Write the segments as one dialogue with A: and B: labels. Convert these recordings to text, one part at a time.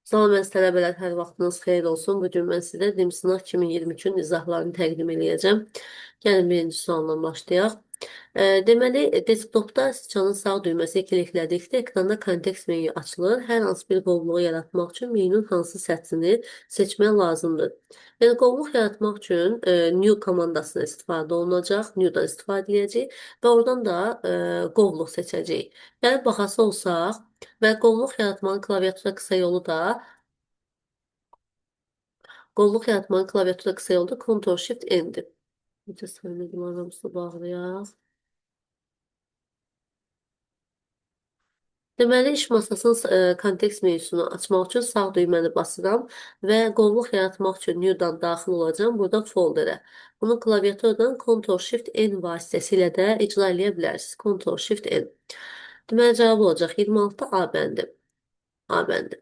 A: Salam əziz tələbələr, hər vaxtınız xeyir olsun. Bugün mən sizə DİMSİNAX 2023-ün izahlarını təqdim edəcəm. Gəlin birinci sualla başlayaq. Deməli, desktopda sıçanın sağ düyməsi kliklədikdə ekranda kontekst menyu açılır. Hər hansı bir qovluğu yaratmaq üçün menyunun hansı səthini seçmək lazımdır. Yəni, qovluq yaratmaq üçün new komandasından istifadə olunacaq, new'dan istifadə edəcəyik və oradan da qovluq seçəcəyik. Yəni, baxası olsaq, və qovluq yaratmanın klaviatura qısa yolu da Ctrl-Shift-N-dir. Necə səhvlədim, aramızda bağlayaq. Deməli, iş masasının kontekst menüsünü açmaq üçün sağ düyməni basıram və qovluq yaratmaq üçün New-dan daxil olacağım. Burada folderə. Bunu klaviaturadan Ctrl-Shift-N vasitəsilə də icra edə bilərsiniz. Ctrl-Shift-N. Deməli, cavab olacaq 26 A bəndi. A bəndi.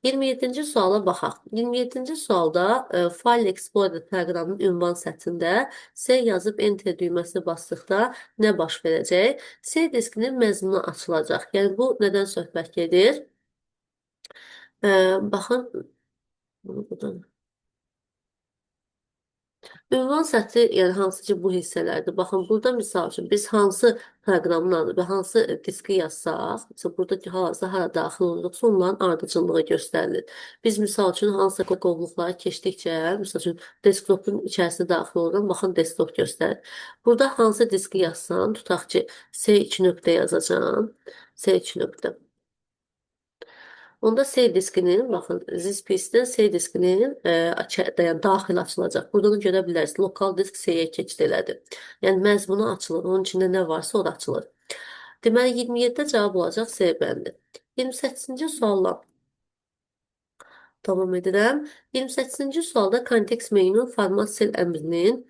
A: 27-ci suala baxaq. 27-ci sualda File Explorer proqramının ünvan səthində C yazıb Enter düyməsini basdıqda nə baş verəcək? C diskinin məzmunu açılacaq. Yəni, bu nədən söhbət gedir? Baxın, bunu buradan. Ünvan səthi, yəni hansı ki bu hissələrdir. Baxın, burada misal üçün biz hansı proqramın adı və hansı diski yazsaq, mesela buradakı hal-hazırda hara daxil oluruqsa onların ardıcıllığı göstərilir. Biz misal üçün hansısa qovluqları keçdikcə, misal üçün desktopun içərisinə daxil oluram, baxın desktop göstərir. Burada hansı diski yazsam, tutaq ki C2 nöqtə yazacağım, C2 nöqtə. Onda C diskinin, baxın, ZSPC-dən C diskinin daxil açılacaq. Buradan görə bilərsiniz, lokal disk C-yə keçid elədi. Yəni, məzmunu açılır, onun içində nə varsa o da açılır. Deməli, 27-də cavab olacaq C bəndi. 28-ci sualla davam edirəm. 28-ci sualda kontekst menünün format sil əmrinin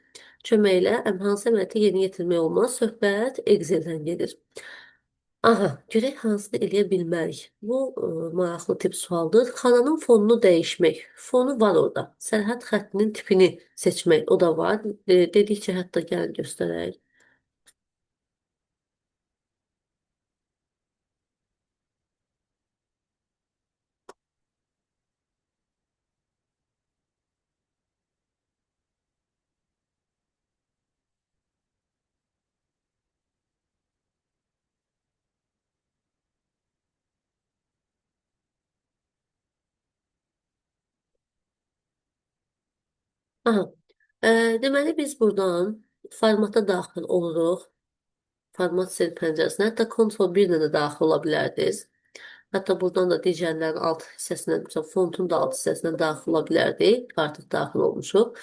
A: köməyi ilə hansı əməliyyatı yerinə yetirmək olmaz? Söhbət Excel-dən gedir. Aha, görək hansını eləyə bilmərik. Bu maraqlı tip sualdır. Xananın fonunu dəyişmək. Fonu var orada. Sərhəd xəttinin tipini seçmək. O da var. Dedikcə hətta gəlin göstərək. Aha. Deməli biz buradan formata daxil oluruq. Format sel pəncərəsinə. Hətta Ctrl-1 ilə də daxil ola bilərdiniz. Hətta buradan da digərlərin alt hissəsinə, fontun da alt hissəsinə daxil ola bilərdik. Artıq daxil olmuşuq.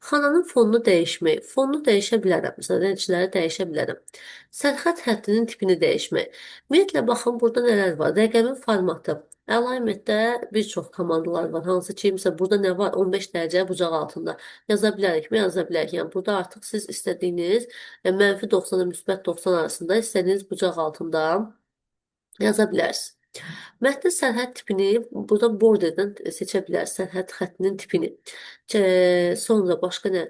A: Xananın fonunu dəyişmək. Fonunu dəyişə bilərəm. Məsələn, rəngçiləri dəyişə bilərəm. Sərhəd həddinin tipini dəyişmək. Ümumiyyətlə, baxın, burada nələr var? Rəqəmin formatı. Alignment-də bir çox komandalar var. Hansı ki, məsələn, burada nə var? 15 dərəcə bucaq altında. Yaza bilərikmi? Yaza bilərik. Yəni, burada artıq siz istədiyiniz mənfi 90-la müsbət 90 arasında istədiyiniz bucaq altında yaza bilərsiniz. Mətnin sərhəd tipini burada borderdən seçə bilərsiniz, sərhəd xəttinin tipini. Sonra başqa nə?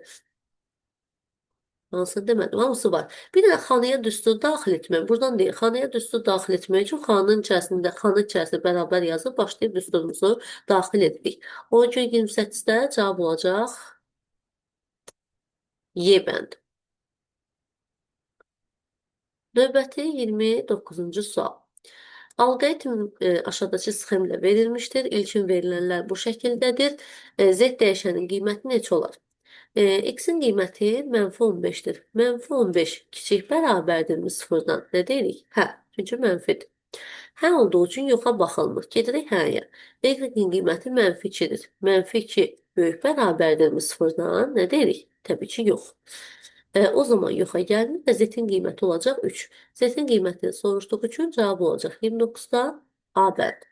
A: Hansını demədim, hamısı var. Bir də xanaya düstur daxil etmək. Buradan deyil, xanaya düstur daxil etmək üçün xananın içərisində, xana içərisində bərabər yazıb başlayıb düsturumuzu daxil edirik. Ona görə 28-də cavab olacaq Y bənd. Növbəti 29-cu sual. Alqoritm aşağıdakı sxemlə verilmişdir. İlkin verilənlər bu şəkildədir. Z dəyişənin qiyməti neçə olar? X-in qiyməti -15-dir. -15 kiçik bərabərdirmi sıfırdan? Nə deyirik? Hə, çünki mənfidir. Hə olduğu üçün yoxa baxılmır. Gedirik həyə. Y-in qiyməti -2-dir. -2 böyük bərabərdirmi sıfırdan? Nə deyirik? Təbii ki, yox. O zaman yoxa gəlmir və Z-in qiyməti olacaq 3. Z-in qiymətini soruşduq üçün cavab olacaq 29-da A bənd.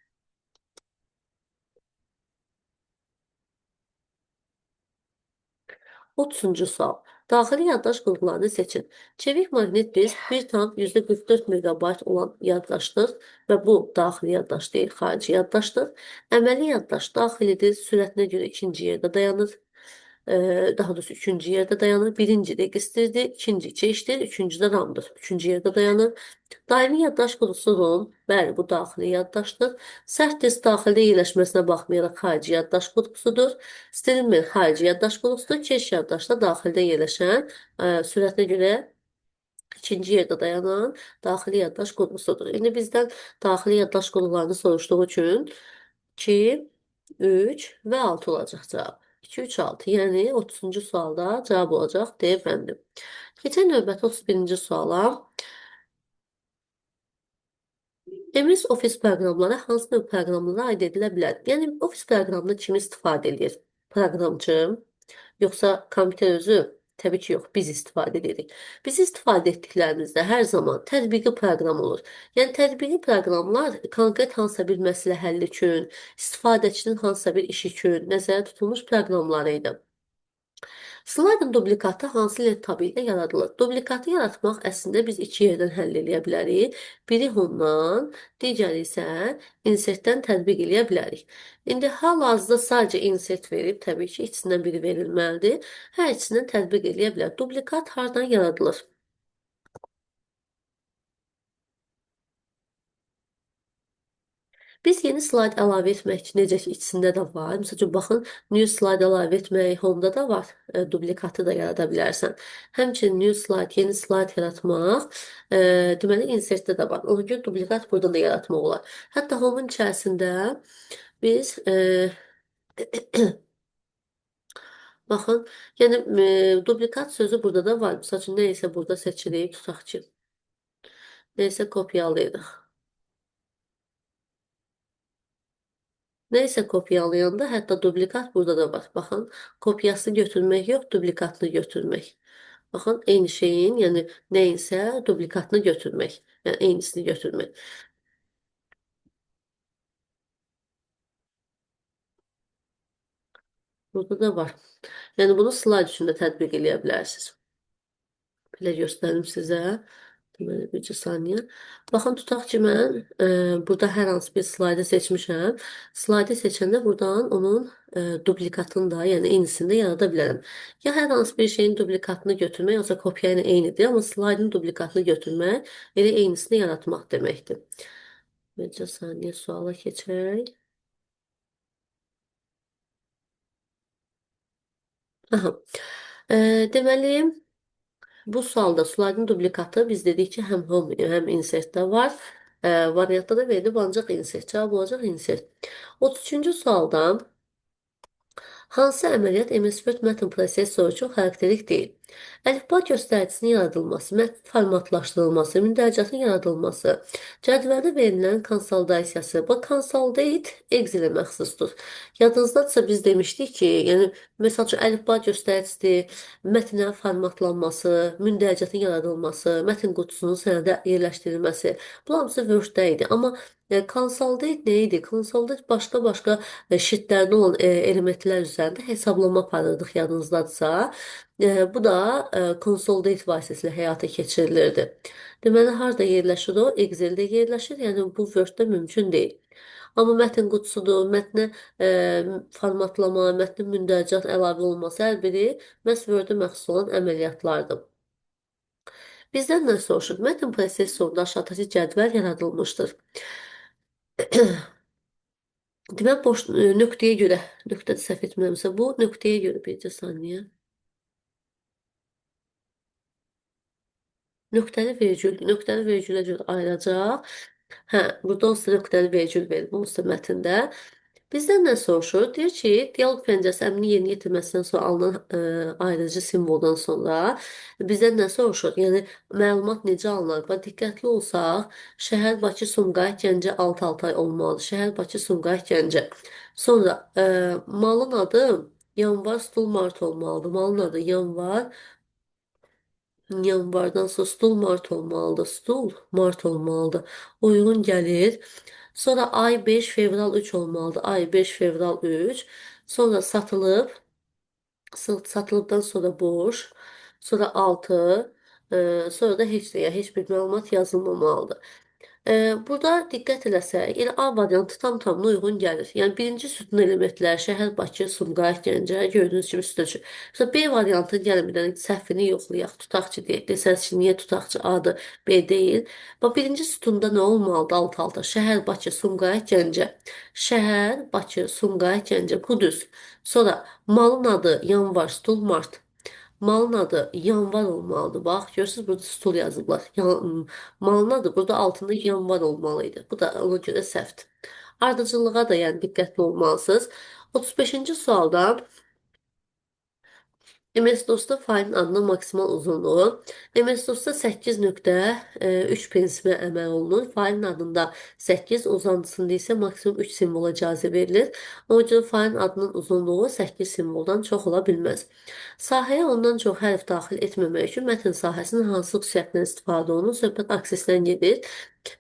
A: 30-cu sual. Daxili yaddaş qurğularını seçin. Çevik maqnet disk 1 tam %44 MB olan yaddaşdır və bu daxili yaddaş deyil, xarici yaddaşdır. Əməli yaddaş daxilidir, sürətinə görə ikinci yerdə dayanır. Daha doğrusu üçüncü yerde dayanır. Birinci registrdir, ikinci keçdir, üçüncü də ramdır. Üçüncü yerde dayanır. Daimi yaddaş qurusu ROM, bəli bu daxili yaddaşdır. Sərt disk daxildə yerləşməsinə baxmayaraq xarici yaddaş qrupusudur. Streamer xarici yaddaş qrupusudur. Keş yaddaş da daxildə yerləşən, sürətinə görə ikinci yerdə dayanan daxili yaddaş qurğusudur. İndi bizdən daxili yaddaş qurğularını soruşduğu üçün 2, 3 və 6 olacaq cavab. 2, 3, 6. Yəni 30-cu sualda cavab olacaq D bəndi. Keçək növbəti 31-ci suala. MS Office proqramları hansı növ proqramlara aid edilə bilər? Yəni Office proqramını kim istifadə edir? Proqramçı, yoxsa kompüter özü? Təbii ki, yox, biz istifadə edirik. Biz istifadə etdiklərimizdə hər zaman tətbiqi proqram olur. Yəni tətbiqi proqramlar konkret hansısa bir məsələ həlli üçün, istifadəçinin hansısa bir iş üçün nəzərdə tutulmuş proqramlar idi. Slaydın dublikatı hansı lent tabi ilə yaradılır? Dublikatı yaratmaq əslində biz iki yerdən həll edə bilərik. Biri ondan, digəri isə insertdən tətbiq edə bilərik. İndi hal-hazırda sadəcə insert verib, təbii ki, içindən biri verilməlidir. Hər ikisindən tətbiq edə bilər. Dublikat hardan yaradılır? Biz yeni slayd əlavə etmək üçün necə ki içində də var. Məsəl üçün baxın, new slayd əlavə etmək Home'da da var. Dublikatı da yarada bilərsən. Həmçinin new slayd, yeni slayd yaratmaq, deməli insertdə də var. Ona görə dublikat burada da yaratmaq olar. Hətta Home'un içərisində biz baxın, yəni dublikat sözü burada da var. Məsəl üçün nə isə burada seçirik, tutaq ki. Nə isə kopyalayırıq. Neyse kopyalayanda hətta dublikat burada da var. Baxın, kopyasını götürmək yox, dublikatını götürmək. Baxın, eyni şeyin, yəni nəyinsə dublikatını götürmək. Yəni eynisini götürmək. Burada da var. Yəni bunu slayd üçün də tətbiq edə bilərsiniz. Belə göstərim sizə. Deməli, bircə saniyə. Baxın, tutaq ki, mən burada hər hansı bir slaydı seçmişəm. Slaydı seçəndə buradan onun dublikatını da, yəni eynisini də yarada bilərəm. Ya hər hansı bir şeyin dublikatını götürmək, yoxsa kopya ilə eynidir, amma slaydın dublikatını götürmək elə eynisini yaratmaq deməkdir. Bircə saniyə suala keçək. Aha. Deməli, bu sualda slaydın dublikatı biz dedik ki, həm home, həm insertdə var. Variantda da verilib ancaq insert. Cavab olacaq insert. 33-cü sualda hansı əməliyyat MS Word mətn prosessoru üçün xarakterik deyil? Əlifba göstəricisinin yaradılması, mətn formatlaşdırılması, mündəricatın yaradılması, cədvəldə verilən konsolidasiyası. Bu consolidate Excel-ə məxsusdur. Yadınızdadırsa biz demişdik ki, yəni məsəl üçün əlifba göstəricisi, mətnin formatlanması, mündəricatın yaradılması, mətn qutusunun sənədə yerləşdirilməsi, bu hamısı Word-də idi. Amma consolidate nə idi? Consolidate başqa-başqa şitlərdə olan elementlər üzərində hesablama aparırdıq yadınızdadırsa. Bu da consolidate vasitəsilə həyata keçirilirdi. Deməli, harada yerləşir o? Excel-də yerləşir, yəni bu Word-də mümkün deyil. Amma mətn qutusudur, mətnə formatlama, mətnin mündəricat əlavə olması hər biri məhz Word-ə məxsus olan əməliyyatlardır. Bizdən nə soruşur? Mətn prosesorunda aşağıdakı cədvəl yaradılmışdır. Demək, boş nöqtəyə görə, nöqtədə səhv etmirəmsə, bu nöqtəyə görə bircə saniyə. Nöqtəli vergülə görə ayıracaq. Hə, burada olsa nöqtəli vergül verilib, olsa mətndə. Bizdən nə soruşur? Deyir ki, dialoq pəncərəsi əmrini yerinə yetirməsindən sonra alınan ayırıcı simvoldan sonra bizdən nə soruşur? Yəni, məlumat necə alınır? Və diqqətli olsaq, şəhər Bakı Sumqayıt Gəncə 6 ay olmalıdır. Şəhər Bakı Sumqayıt Gəncə. Sonra malın adı yanvar stul mart olmalıdır. Malın adı yanvar. Yanvardan sonra stul mart olmalıdır. Stul mart olmalıdır. Uyğun gəlir. Sonra ay 5 fevral 3 olmalıdır. Ay 5 fevral 3. Sonra satılıb. Satılıbdan sonra boş. Sonra 6. Sonra da heç nəyə, heç bir məlumat yazılmamalıdır. Burada diqqət eləsək, elə A variantı tam-tamına uyğun gəlir. Yəni birinci sütun elementlər Şəhər, Bakı, Sumqayıt, Gəncə gördüyünüz kimi sütun üçün. Mesela B variantı gəlin bir dənə səhvini yoxlayaq. Tutaq ki, deyək, desəz ki, niyə tutaq ki, A-dır, B deyil. Bax birinci sütunda nə olmalıdır alt-alta? Şəhər, Bakı, Sumqayıt, Gəncə. Şəhər, Bakı, Sumqayıt, Gəncə. Bu düz. Sonra malın adı yanvar, stul, mart. Malın adı yanvar olmalıdır. Bax, görürsünüz burada stul yazıblar. Malın adı burada altında yanvar olmalıydı. Bu da ona görə səhvdir. Ardıcıllığa da yəni diqqətli olmalısınız. 35-ci sualda MS-DOS-da faylın adının maksimal uzunluğu. MS-DOS-da 8.3 prinsipinə əməl olunur. Faylın adında 8, uzantısında isə maksimum 3 simvola icazə verilir. Ona görə faylın adının uzunluğu 8 simvoldan çox ola bilməz. Sahəyə ondan çox hərf daxil etməmək üçün mətn sahəsinin hansı xüsusiyyətindən istifadə olunur? Söhbət aksesdən gedir.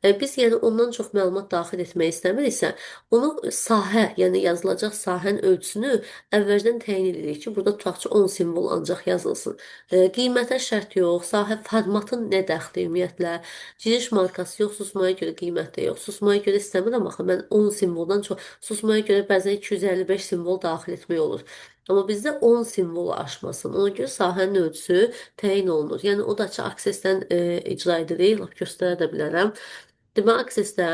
A: Biz yəni ondan çox məlumat daxil etmək istəmiriksə, onu sahə, yəni yazılacaq sahənin ölçüsünü əvvəldən təyin edirik ki, burada tutaq ki, 10 simvol ancaq yazılsın. Qiymətə şərt yox, sahə formatın nə dəxli ümumiyyətlə, giriş markası yox, susmaya görə qiymət də yox. Susmaya görə istəmirəm axı, mən 10 simvoldan çox, susmaya görə bəzən 255 simvol daxil etmək olur. Amma bizdə 10 simvolu aşmasın. Ona görə sahənin ölçüsü təyin olunur. Yəni o da ki, aksesdən icra edirik, lap göstərə də bilərəm. Deməli, aksesdə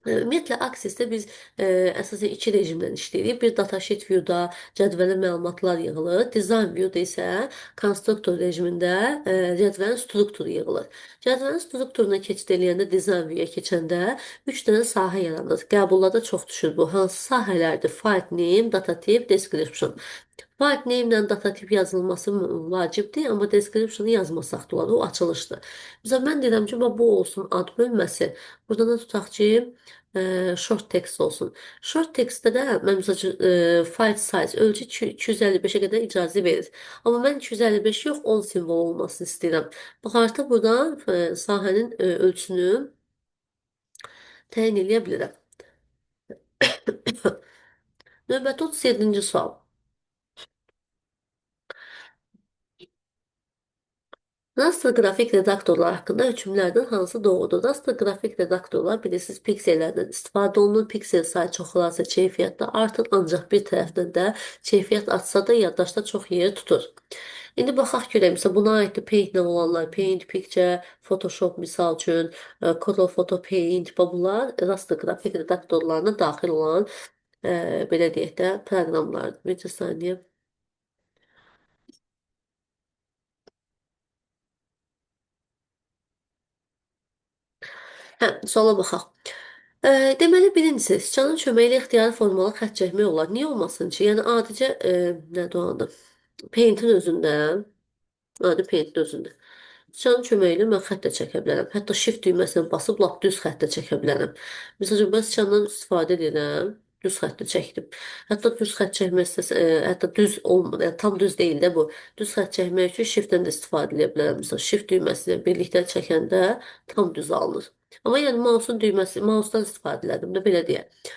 A: ümumiyyətlə, Access-də biz əsasən iki rejimdən işləyirik. Bir datasheet view-da cədvəlin məlumatlar yığılır. Design view-da isə konstruktor rejimində cədvəlin strukturu yığılır. Cədvəlin strukturuna keçid eləyəndə design view-ya keçəndə 3 dənə sahə yaranır. Qəbullarda çox düşür bu. Hansı sahələrdir? File name, data type, description. File name ilə data tip yazılması vacibdir, amma description-ı yazmasaq da olar. O açılışdır. Bizə mən deyirəm ki, bu olsun ad bölməsi. Burada da tutaq ki, short text olsun. Short textdə də mən məsəl üçün file size ölçü 255-ə qədər icazə verir. Amma mən 255 yox, 10 simvol olmasını istəyirəm. Bax artıq buradan sahənin ölçüsünü təyin edə bilirəm. Növbəti 37-ci sual. Raster qrafik redaktorlar haqqında hökmlərdən hansı doğrudur? Raster qrafik redaktorlar bilirsiniz piksellərdən istifadə olunur. Piksel sayı çoxalarsa keyfiyyətdə artır, ancaq bir tərəfdən də keyfiyyət artsa da yaddaşda çox yer tutur. İndi baxaq görək, məsələn, buna aiddir Paint-lə olanlar, Paint, Picture, Photoshop misal üçün, Corel Photo Paint, bunlar raster qrafik redaktorlarına daxil olan, belə deyək də, proqramlardır. Bir saniyə. Hə, suala baxaq. Deməli, birincisi, siçanın köməyi ilə ixtiyari formalı xətt çəkmək olar. Niyə olmasın ki? Yəni, adicə, nədir o adı? Paint-in özündə, adi Paint-in özündə. Siçanın köməyi ilə mən xətt də çəkə bilərəm. Hətta Shift düyməsindən basıb lap düz xətt də çəkə bilərəm. Məsələn, mən siçandan istifadə edirəm. Düz xətti çəkdim. Hətta düz xətt çəkmək istəsə, hətta düz olmur, yəni tam düz deyil də bu. Düz xətt çəkmək üçün Shift-dən də istifadə edə bilərəm. Məsələn, Shift düyməsi ilə birlikdə çəkəndə tam düz alınır. Amma yəni mouse'un düyməsi, mouse'dan istifadə elədim də belə deyək.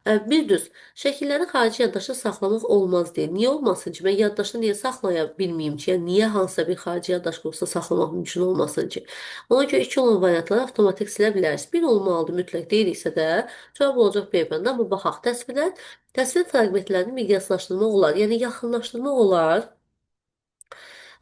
A: Bir düz, şəkilləri xarici yaddaşda saxlamaq olmaz deyil. Niyə olmasın ki? Mən yaddaşda niyə saxlaya bilməyim ki? Yəni, niyə hansısa bir xarici yaddaş qrupsa saxlamaq mümkün olmasın ki? Ona görə 2 olan variantları avtomatik silə bilərsiniz. 1 olmalıdır mütləq deyiriksə də, cavab olacaq B-bəndə. Amma baxaq, təsvirlər, təsvir fraqmentlərini miqyaslaşdırmaq olar. Yəni, yaxınlaşdırmaq olar.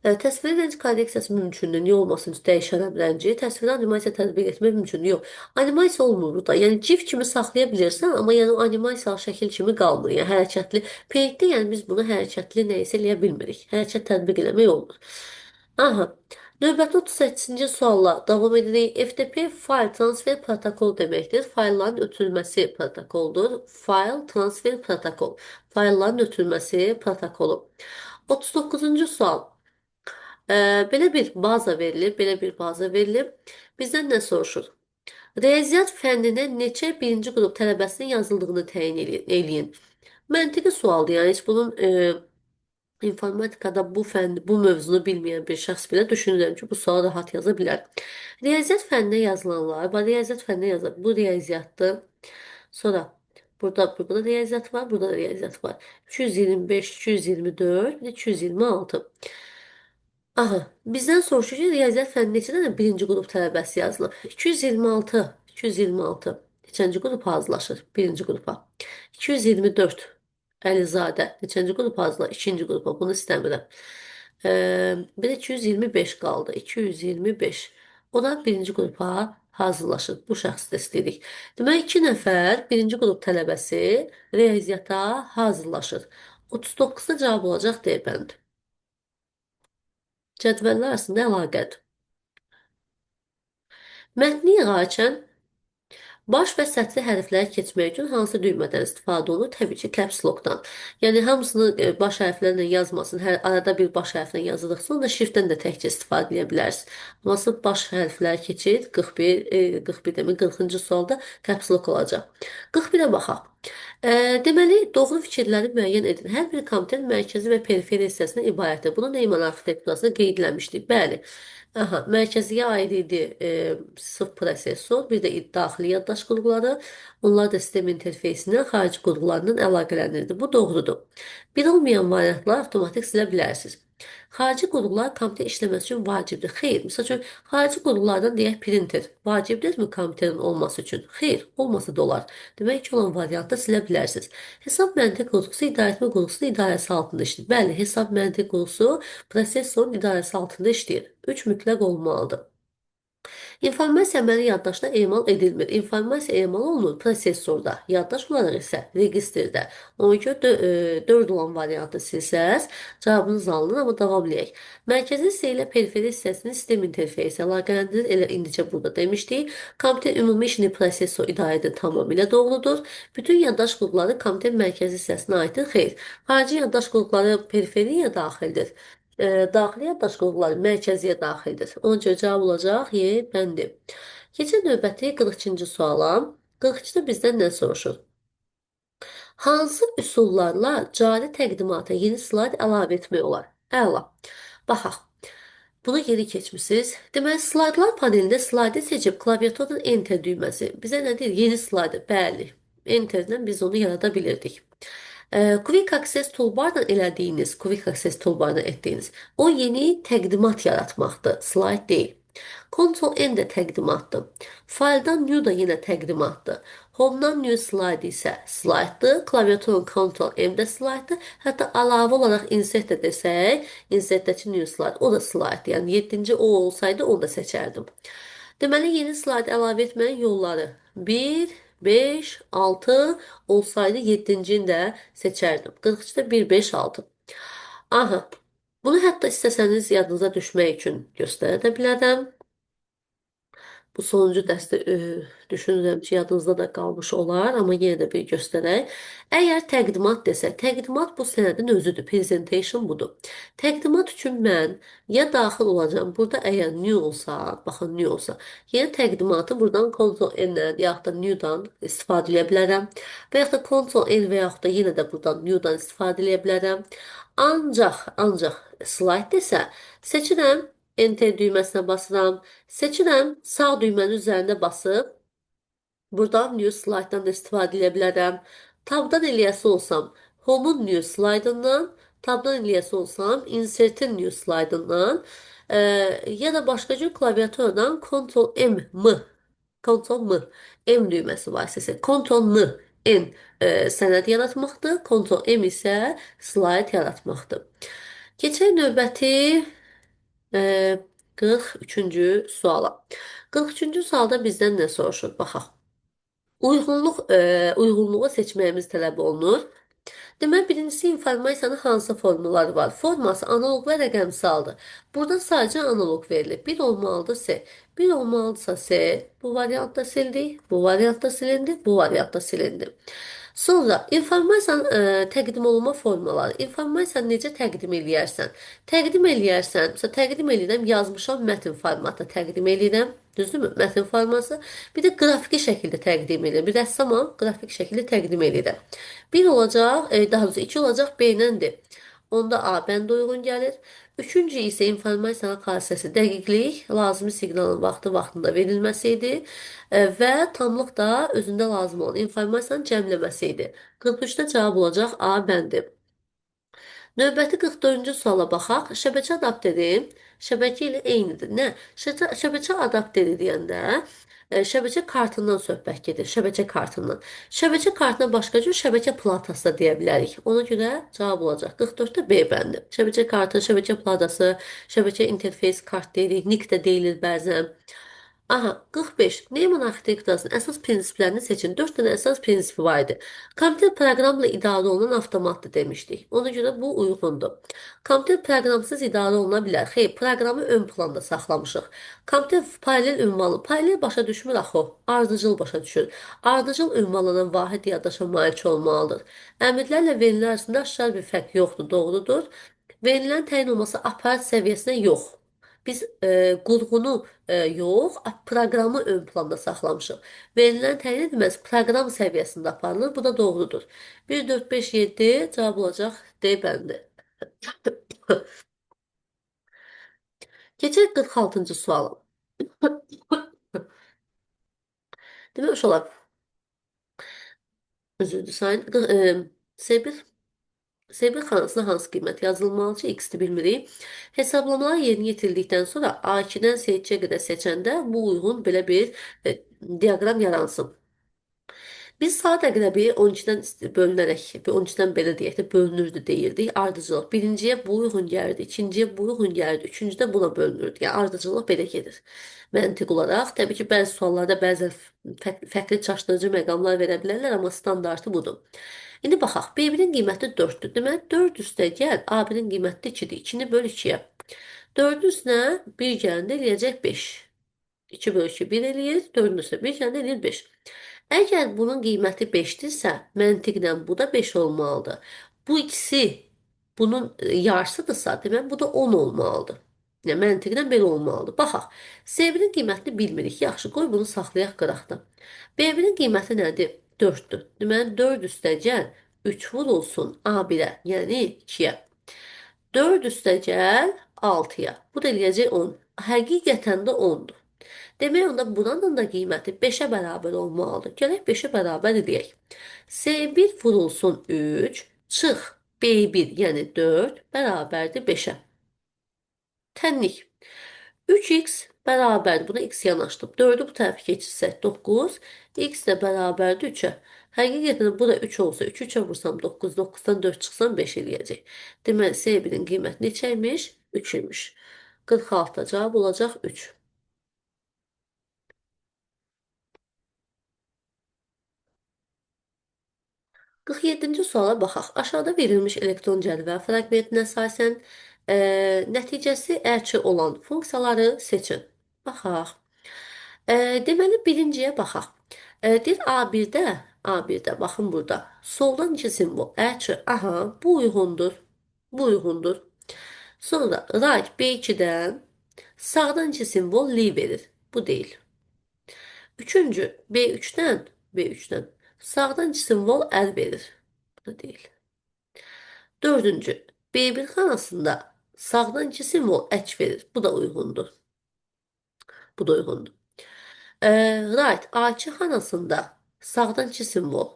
A: Təsviri rəng korreksiyası mümkündür. Niyə olmasın ki, dəyişənəm rəngi. Təsviri animasiya tətbiq etmək mümkündür. Yox, animasiya olmur burada. Yəni GIF kimi saxlaya bilirsən, amma yəni o animasiyalı şəkil kimi qalmır. Yəni hərəkətli. Paintdə yəni biz bunu hərəkətli nəyisə eləyə bilmirik. Hərəkət tətbiq eləmək olmur. Aha. Növbəti 38-ci sualla davam edirik. FTP file transfer protokol deməkdir. Faylların ötürülməsi protokoldur. File transfer protokol. Faylların ötürülməsi protokolu. 39-cu sual. Belə bir baza verilir, belə bir baza verilib. Bizdən nə soruşur? Riyaziyyat fənninə neçə birinci qrup tələbəsinin yazıldığını təyin eləyin. Məntiqi sualdır, yəni heç bunun informatikada bu mövzunu bilməyən bir şəxs belə düşünürəm ki, bu sualı rahat yaza bilər. Riyaziyyat fənninə yazılanlar, riyaziyyat fənninə yazılır. Bu riyaziyyatdır. Sonra burada riyaziyyat var, burada da riyaziyyat var. 225, 224, bir də 226. Aha, bizdən soruşur ki, riyaziyyat fənni neçə dənə birinci qrup tələbəsi yazılıb? 226 226 neçənci qrup hazırlaşır? Birinci qrupa. 224 Əlizadə neçənci qrup hazırlaşır? İkinci qrupa. Bunu istəmirəm. Bir də 225 qaldı. 225. O da birinci qrupa hazırlaşır. Bu şəxsi də istəyirik. Demək, 2 nəfər birinci qrup tələbəsi riyaziyyata hazırlaşır. 39-da cavab olacaq D bənd. Cədvəllər arasında əlaqədir. Mətni yığarkən baş və səthli hərfləri keçmək üçün hansı düymədən istifadə olunur? Təbii ki, caps lockdan. Yəni hamısını baş hərflərlə yazmasın. Hər arada bir baş hərflə yazılıqsa, onda shiftdən də təkcə istifadə edə bilərsiniz. Amma sırf baş hərflər keçir. 41 demək, 40-cı sualda caps lock olacaq. 41-ə baxaq. Deməli, doğru fikirləri müəyyən edin. Hər bir komitin mərkəzi və periferi hissəsindən ibarətdir. Bunu Neyman arxitekturasında qeyd eləmişdik. Bəli. Aha, mərkəziyə aid idi sırf prosesor, bir də daxili yaddaş qurğuları. Onlar da sistem interfeysindən xarici qurğularından əlaqələnirdi. Bu doğrudur. Bir olmayan variantları avtomatik silə bilərsiniz. Xarici qurğular kompüter işləməsi üçün vacibdir. Xeyr, məsəl üçün xarici qurğulardan deyək printer. Vacibdirmi kompüterin olması üçün? Xeyr, olmasa da olar. Demək ki, olan variantı silə bilərsiniz. Hesab məntiq qurğusu idarəetmə qurğusunun idarəsi altında işləyir. Bəli, hesab məntiq qurğusu prosesorun idarəsi altında işləyir. 3 mütləq olmalıdır. İnformasiya əməli yaddaşda emal edilmir. İnformasiya emal olunur prosesorda. Yaddaş olaraq isə registrdə. Ona görə 4 olan variantı silsəz, cavabınız alınır, amma davam edək. Mərkəzi hissə ilə periferi hissəsinin sistem interfeysi əlaqələndirir. Elə indicə burada demişdik. Kompüter ümumi işini prosesor idarə edir, tamamilə doğrudur. Bütün yaddaş qrupları kompüter mərkəzi hissəsinə aiddir. Xeyr. Xarici yaddaş qrupları periferiyə daxildir. Daxili yaddaş qrupları mərkəziyə daxildir. Ona görə cavab olacaq Y bəndi. Keçək növbəti 42-ci suala. 42-də bizdən nə soruşur? Hansı üsullarla cari təqdimata yeni slayd əlavə etmək olar? Əla. Baxaq. Bunu yeni keçmisiniz. Deməli, slaydlar panelində slaydı seçib klaviaturun enter düyməsi. Bizə nə deyir? Yeni slaydı. Bəli. Enterlə biz onu yarada bilirdik. Quick Access Toolbar'dan elədiyiniz, Quick Access Toolbar'dan etdiyiniz o yeni təqdimat yaratmaqdır, slide deyil. Ctrl-N də təqdimatdır. File'dan New da yenə təqdimatdır. Home'dan New slide isə slide'dır. Klaviaturun Ctrl-M də slide'dır. Hətta əlavə olaraq insert də desək, insertdəki New slide o da slide'dır. Yəni 7-ci o olsaydı onu da seçərdim. Deməli, yeni slide əlavə etməyin yolları 1, 5, 6 olsaydı 7-cini də seçərdim. 42-də 1, 5, 6. Aha. Bunu hətta istəsəniz yadınıza düşmək üçün göstərə də bilərəm. Bu sonuncu dəstə düşünürəm ki, yadınızda da qalmış olar, amma yenə də bir göstərək. Əgər təqdimat desə, təqdimat bu sənədin özüdür, presentation budur. Təqdimat üçün mən ya daxil olacağım, burada əgər new olsa, baxın new olsa, yenə təqdimatı buradan Ctrl-N-dən yaxud da new-dan istifadə edə bilərəm. Və yaxud da Ctrl-N və yaxud da yenə də buradan new-dan istifadə edə bilərəm. Ancaq slide desə, seçirəm. Enter düyməsinə basıram. Seçirəm. Sağ düymənin üzərində basıb buradan New Slide-dan da istifadə edə bilərəm. Tabdan eləyəsi olsam Home-un New Slide-ından, tabdan eləyəsi olsam Insert-in New Slide-ından ya da başqa cür klaviaturadan Ctrl-M M düyməsi vasitəsilə Ctrl-N sənəd yaratmaqdır. Ctrl-M isə slide yaratmaqdır. Keçək növbəti 43-cü suala. 43-cü sualda bizdən nə soruşur? Baxaq. Uyğunluğu seçməyimiz tələb olunur. Deməli, birincisi informasiyanın hansı formaları var? Forması analoq və rəqəmsaldır. Burada sadəcə analoq verilir. 1 olmalıdır S. 1 olmalıdırsa S. Bu variantda sildik. Bu variantda silindi. Bu variantda silindi. Sonra informasiyanın təqdim olunma formaları. İnformasiyanı necə təqdim eləyərsən? Təqdim eləyərsən, məsələn, təqdim eləyirəm, yazmışam mətn formatda təqdim eləyirəm. Düzdürmü? Mətn forması. Bir də qrafiki şəkildə təqdim edirəm. Bir rəssamam, qrafik şəkildə təqdim edirəm. 1 olacaq, daha doğrusu 2 olacaq B-nəndir. Onda A bəndə uyğun gəlir. Üçüncü isə informasiyanın xassəsi dəqiqlik, lazımi siqnalın vaxtında verilməsi idi və tamlıq da özündə lazım olan informasiyanın cəmləməsi idi. 43-də cavab olacaq A bəndi. Növbəti 44-cü suala baxaq. Şəbəkə adapteri şəbəkə ilə eynidir. Nə? Şəbəkə adapteri deyəndə Şəbəkə kartından söhbət gedir. Şəbəkə kartından. Şəbəkə kartına başqa cür şəbəkə platası da deyə bilərik. Ona görə cavab olacaq 44-də B bəndi. Şəbəkə kartı, şəbəkə platası, şəbəkə interfeys kart deyirik, NIC də deyilir bəzən. Aha, 45. Neyman arxitekturasının əsas prinsiplərini seçin. 4 dənə əsas prinsipi var idi. Kompüter proqramla idarə olunan avtomatdır demişdik. Ona görə bu uyğundur. Kompüter proqramsız idarə oluna bilər. Xeyr, proqramı ön planda saxlamışıq. Kompüter paralel ünvanlı. Paralel başa düşmür axı o. Ardıcıl başa düşür. Ardıcıl ünvanlanan vahid yaddaşa malik olmalıdır. Əmrlərlə verililər arasında aşkar bir fərq yoxdur, doğrudur. Verilən təyin olması aparat səviyyəsinə yox. Biz qurğunu yox, proqramı ön planda saxlamışıq. Verilən təyin edilməz proqram səviyyəsində aparılır. Bu da doğrudur. 1, 4, 5, 7 cavab olacaq D bəndi. Keçək 46-cı suala. Demək uşaqlar, özür diləyin. S1 xanasına hansı qiymət yazılmalı ki, x-i bilmirik. Hesablamalar yerinə yetirdikdən sonra A2-dən S2-yə qədər seçəndə bu uyğun belə bir diaqram yaransın. Biz saat əqrəbi 12-dən bölünərək, 12-dən belə deyək də bölünürdü deyirdik. Ardıcılıq. Birinciyə bu uyğun gəldi, ikinciyə bu uyğun gəldi, üçüncüdə buna bölünürdü. Yəni ardıcılıq belə gedir. Məntiq olaraq, təbii ki, bəzi suallarda bəzən fərqli çaşdırıcı məqamlar verə bilərlər, amma standartı budur. İndi baxaq, B1-in qiyməti 4-dür. Deməli, 4 üstəgəl A1-in qiyməti 2-dir. 2-ni böl 2-yə. 4-ün üstünə 1 gələndə eləyəcək 5. 2 bölü 2 1 eləyir, 4-ün üstünə 1 gələndə eləyir 5. Əgər bunun qiyməti 5-dirsə, məntiqlə bu da 5 olmalıdır. Bu ikisi bunun yarısıdırsa, demək bu da 10 olmalıdır. Yəni, məntiqlə belə olmalıdır. Baxaq, C1-in qiymətini bilmirik. Yaxşı, qoy bunu saxlayaq qıraqda. B1-in qiyməti nədir? 4-dür. Deməli, 4 üstəgəl 3 vurulsun A1-ə, yəni 2-yə. 4 üstəgəl 6-ya. Bu da eləyəcək 10. Həqiqətən də 10-dur. Demək onda buranın da qiyməti 5-ə bərabər olmalıdır. Gələk 5-ə bərabər edək. S1 vurulsun 3, çıx B1, yəni 4 bərabərdir 5-ə. Tənlik. 3x bərabərdir. Buna x yanaşdım. 4-ü bu tərəfə keçirsək 9, x də bərabərdir 3-ə. Həqiqətən bu da 3 olsa 3-ü 3-ə vursam 9, 9-dan 4 çıxsam 5 eləyəcək. Deməli S1-in qiyməti neçəymiş? 3 imiş. 46-da cavab olacaq 3. 47-ci suala baxaq. Aşağıda verilmiş elektron cədvəl fraqmentinə əsasən nəticəsi ərçi olan funksiyaları seçin. Baxaq. Deməli, birinciyə baxaq. Deyir A1-də, baxın burada. Soldan iki simvol, ərçi, aha, bu uyğundur. Bu uyğundur. Sonra right B2-dən sağdan iki simvol li verir. Bu deyil. Üçüncü B3'dən sağdan iki simvol əl verir. Bu da deyil. Dördüncü B1 xanasında sağdan iki simvol ək verir. Bu da uyğundur. Bu da uyğundur. Right A2 xanasında sağdan iki simvol.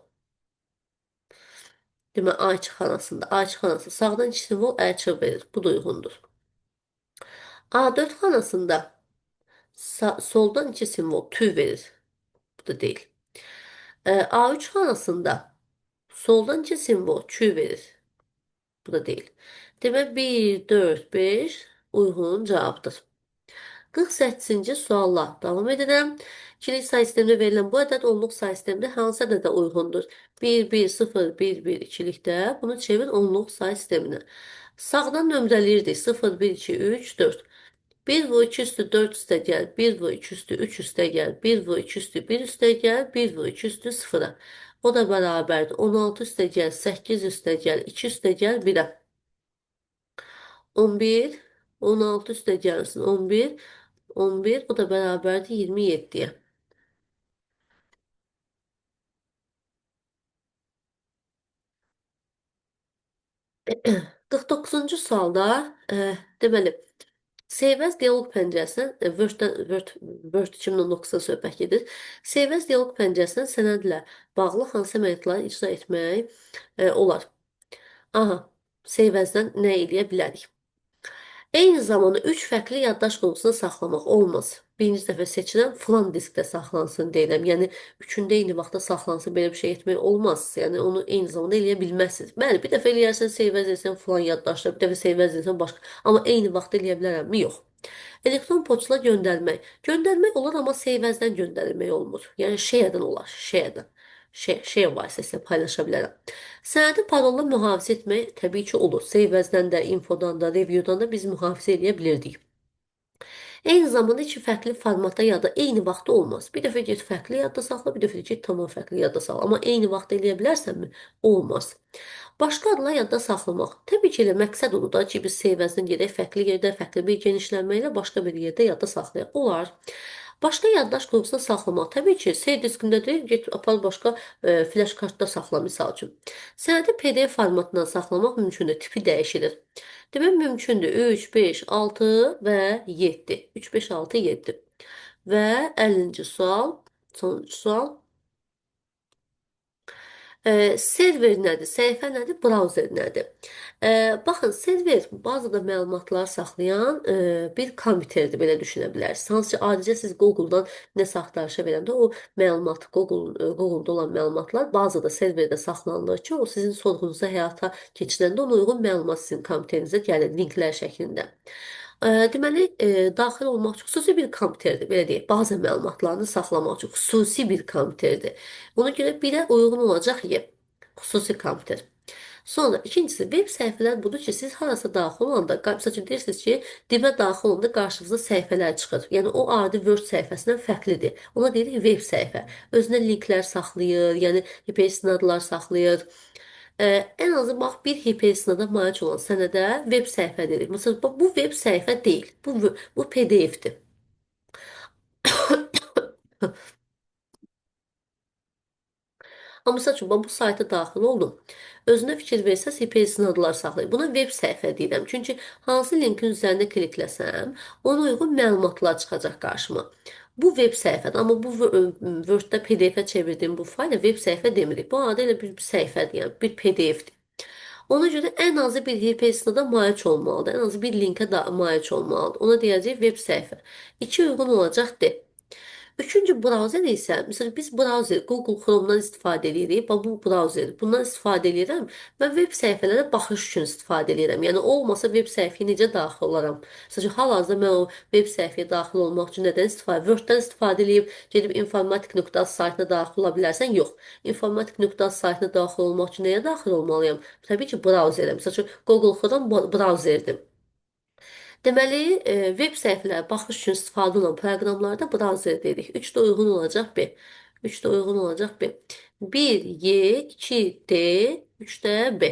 A: Demək A2 xanası sağdan iki simvol əlçə verir. Bu da uyğundur. A4 xanasında soldan iki simvol tü verir. Bu da değil. A3 xanasında soldan iki simvol çü verir. Bu da değil. Demək 1, 4, 5 uyğun cavabdır. 48-ci sualla davam edirəm. İkilik say sistemində verilən bu ədəd onluq say sistemində hansı ədədə uyğundur? 1, 1, 0, 1, 1 ikilikdə bunu çevir onluq say sisteminə. Sağdan nömrələyirdik. 0, 1, 2, 3, 4. 1 vur 2 üstü 4 üstə gəl, 1 vur 2 üstü 3 üstə gəl, 1 vur 2 üstü 1 üstə gəl, 1 vur 2 üstü 0-a. O da bərabərdir. 16 üstə gəl, 8 üstə gəl, 2 üstə gəl, 1-ə. 11, 16 üstə gəlsin, 11, 11, o da bərabərdir 27-yə. Qırx doqquzuncu sualda, deməli, Seyvəz dialoq pəncərəsindən Word 2019-da söhbət gedir. Seyvəz dialoq pəncərəsindən sənədlə bağlı hansı əməliyyatları icra etmək olar? Aha, Seyvəzdən nə eləyə bilərik? Eyni zamanda 3 fərqli yaddaş qovusunu saxlamaq olmaz. Birinci dəfə seçirəm, filan diskdə saxlansın deyirəm. Yəni üçündə eyni vaxtda saxlansın, belə bir şey etmək olmaz. Yəni onu eyni zamanda eləyə bilməzsiniz. Bəli, bir dəfə eləyərsən, save as etsən filan yaddaşda, bir dəfə save as etsən başqa. Amma eyni vaxtda eləyə bilərəmmi? Yox. Elektron poçtla göndərmək. Göndərmək olar, amma save as-dən göndərmək olmur. Yəni şeydən olar, şeydən. Şey vasitəsilə paylaşa bilərəm. Sənədi parolla mühafizə etmək təbii ki olur. Save as-dən də, infodan da, reviewdan da biz mühafizə edə bilirdik. Eyni zamanda iki fərqli formatda ya da eyni vaxtda olmaz. Bir dəfə get fərqli yadda saxla, bir dəfə get tamam fərqli yadda saxla. Amma eyni vaxtda eləyə bilərsənmi? Olmaz. Başqa adla yadda saxlamaq. Təbii ki, elə məqsəd olur da ki, biz seyvəzdən gedək fərqli yerdə, fərqli bir genişlənmə ilə başqa bir yerdə yadda saxlayaq. Olar. Başqa yaddaş qurğusuna saxlamaq. Təbii ki, C diskində deyil, get apar başqa flash kartda saxla misal üçün. Sənədi PDF formatından saxlamaq mümkündür, tipi dəyişilir. Demək mümkündür. 3, 5, 6 və 7. 3, 5, 6, 7. Və 50-ci sual, sonuncu sual. Server nədir? Səhifə nədir? Brauzer nədir? Baxın, server bazada məlumatlar saxlayan bir kompüterdir, belə düşünə bilərsiniz. Hansı ki, adicə siz Google-dan nəsə axtarışa verəndə o məlumat, Google-da olan məlumatlar bazada, serverdə saxlanılır ki, o sizin sorğunuza həyata keçirəndə ona uyğun məlumat sizin kompüterinizə gəlir, linklər şəklində. Deməli, daxil olmaq üçün xüsusi bir kompüterdir, belə deyək, bazı məlumatlarını saxlamaq üçün xüsusi bir kompüterdir. Ona görə birə uyğun olacaq yer, xüsusi kompüter. Sonra ikincisi, web səhifələr budur ki, siz harasa daxil olanda, məsəl üçün deyirsiniz ki, divə daxil olanda qarşınıza səhifələr çıxır. Yəni o adi Word səhifəsindən fərqlidir. Ona deyirik web səhifə. Özünə linklər saxlayır, yəni hipersınadlar saxlayır. Ən azı bax bir hipersınada malik olan sənədə web səhifə dedik. Məsələn, bu web səhifə deyil. Bu PDF-dir. Amma misal üçün, bu sayta daxil oldum. Özünə fikir versəz, hipersin adlar saxlayır. Buna web səhifə deyirəm. Çünki hansı linkin üzərində klikləsəm, ona uyğun məlumatlar çıxacaq qarşıma. Bu web səhifədir. Amma bu Word-də PDF-ə çevirdiyim bu fayla web səhifə demirik. Bu adı elə bir səhifədir, yəni bir PDF-dir. Ona görə ən azı bir HPS'ına da malik olmalıdır. Ən azı bir linkə da malik olmalıdır. Ona deyəcək web səhifə. İki uyğun olacaq de. Üçüncü browser isə, məsələn, biz browser Google Chrome-dan istifadə edirik. Bu browser. Bundan istifadə edirəm və web səhifələrə baxış üçün istifadə edirəm. Yəni olmasa web səhifəyə necə daxil olaram? Məsələn, hal-hazırda mən o web səhifəyə daxil olmaq üçün nədən istifadə? Word-dan istifadə edib gedib informatik.az saytına daxil ola bilərsən? Yox. İnformatik.az saytına daxil olmaq üçün nəyə daxil olmalıyam? Təbii ki, browserə. Məsələn, Google Chrome browserdir. Deməli, web səhifələrə baxış üçün istifadə olunan proqramlarda browser dedik. 3 də uyğun olacaq B. 3 də uyğun olacaq B. 1 Y, 2 D, 3 də B.